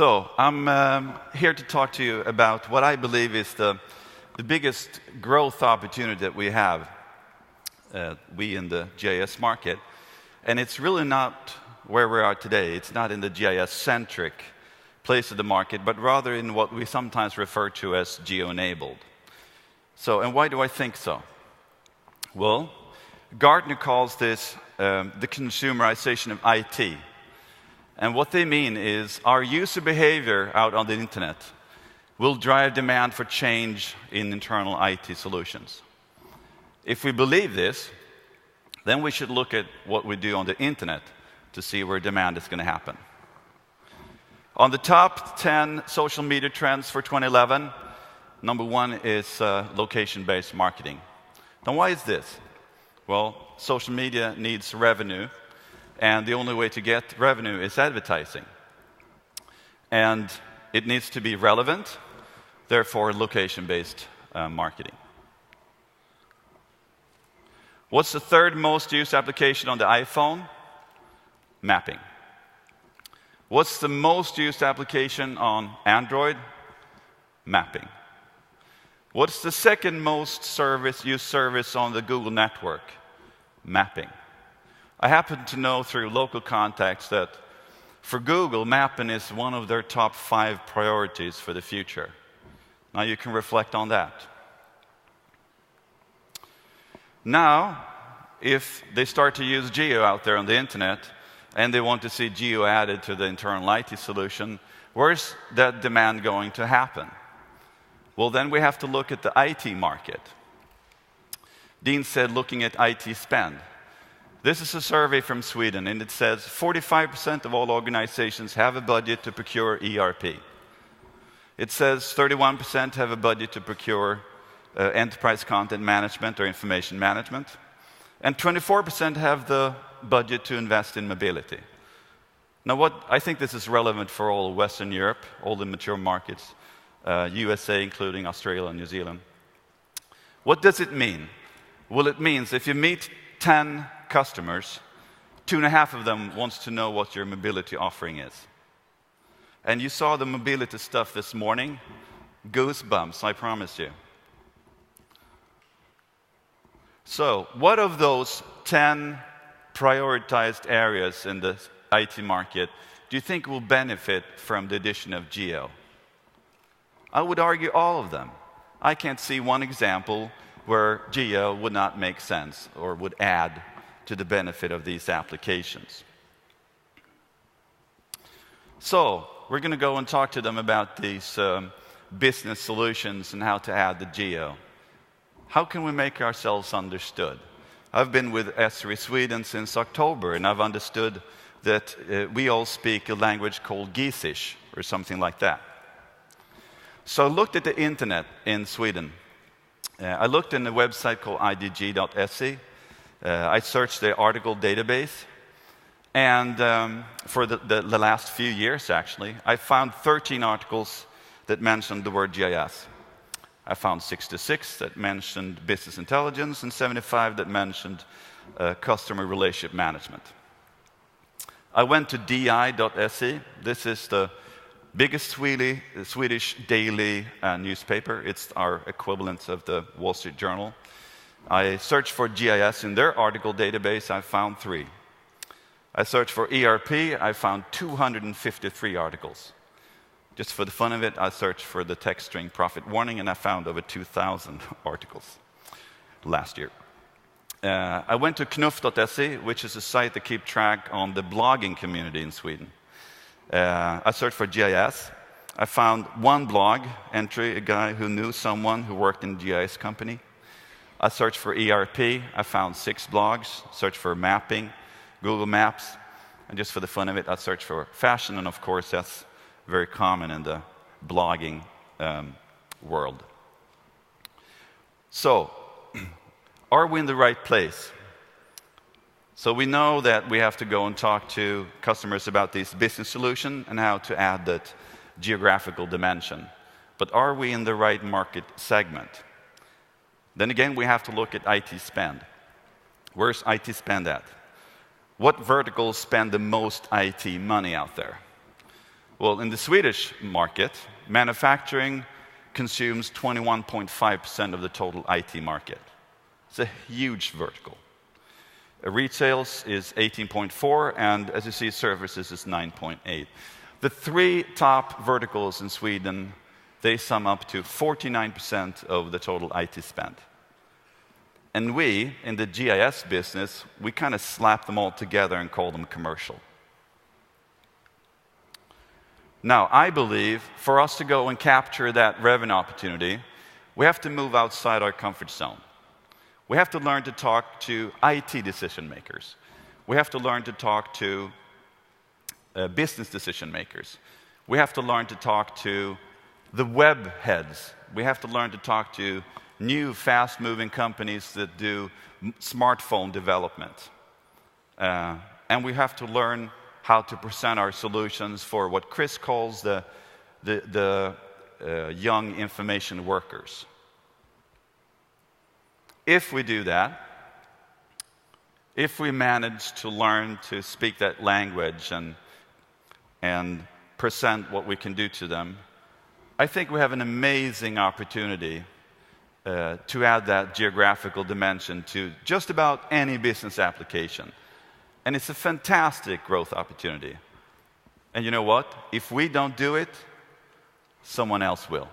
So I'm here to talk to you about what I believe is the biggest growth opportunity that we have, we in the GIS market. And it's really not where we are today. It's not in the GIS-centric place of the market, but rather in what we sometimes refer to as geo-enabled. So, and why do I think so? Well, Gartner calls this the consumerization of IT. And what they mean is our user behavior out on the internet will drive demand for change in internal IT solutions. If we believe this, then we should look at what we do on the internet to see where demand is going to happen. On the top 10 social media trends for 2011, number one is location-based marketing. Now, why is this? Well, social media needs revenue, and the only way to get revenue is advertising. And it needs to be relevant, therefore location-based marketing. What's the third most used application on the iPhone? Mapping. What's the most used application on Android? Mapping. What's the second most used service on the Google network? Mapping. I happen to know through local contacts that for Google, mapping is one of their top 5 priorities for the future. Now you can reflect on that. Now, if they start to use geo out there on the internet, and they want to see geo added to the internal IT solution, where's that demand going to happen? Well, then we have to look at the IT market. Dean said looking at IT spend. This is a survey from Sweden, and it says 45% of all organizations have a budget to procure ERP. It says 31% have a budget to procure enterprise content management or information management, and 24% have the budget to invest in mobility. Now, I think this is relevant for all Western Europe, all the mature markets, USA, including Australia and New Zealand. What does it mean? Well, it means if you meet 10 customers, 2.5 of them wants to know what your mobility offering is. And you saw the mobility stuff this morning. Goosebumps, I promise you. So, what of those 10 prioritized areas in the IT market do you think will benefit from the addition of geo? I would argue all of them. I can't see one example where geo would not make sense or would add to the benefit of these applications. So, we're going to go and talk to them about these business solutions and how to add the geo. How can we make ourselves understood? I've been with Esri Sweden since October, and I've understood that we all speak a language called Geesish, or something like that. So I looked at the internet in Sweden. I looked in a website called idg.se. I searched the article database, and for the last few years, actually, I found 13 articles that mentioned the word GIS. I found 66 that mentioned business intelligence and 75 that mentioned customer relationship management. I went to di.se. This is the biggest Swedish daily newspaper. It's our equivalent of the Wall Street Journal. I searched for GIS in their article database. I found 3. I searched for ERP. I found 253 articles. Just for the fun of it, I searched for the text string profit warning, and I found over 2,000 articles last year. I went to knuff.se, which is a site that keeps track on the blogging community in Sweden. I searched for GIS. I found one blog entry, a guy who knew someone who worked in a GIS company. I searched for ERP. I found 6 blogs. Searched for mapping, Google Maps. And just for the fun of it, I searched for fashion, and of course, that's very common in the blogging world. So, are we in the right place? So we know that we have to go and talk to customers about this business solution and how to add that geographical dimension. But are we in the right market segment? Then again, we have to look at IT spend. Where's IT spend at? What verticals spend the most IT money out there? Well, in the Swedish market, manufacturing consumes 21.5% of the total IT market. It's a huge vertical. Retail is 18.4%, and as you see, services is 9.8%. The three top verticals in Sweden, they sum up to 49% of the total IT spend. And we, in the GIS business, we kind of slap them all together and call them commercial. Now, I believe for us to go and capture that revenue opportunity, we have to move outside our comfort zone. We have to learn to talk to IT decision makers. We have to learn to talk to business decision makers. We have to learn to talk to the web heads. We have to learn to talk to new, fast-moving companies that do smartphone development. And we have to learn how to present our solutions for what Chris calls the young information workers. If we do that, if we manage to learn to speak that language and present what we can do to them, I think we have an amazing opportunity to add that geographical dimension to just about any business application. And it's a fantastic growth opportunity. And you know what? If we don't do it, someone else will.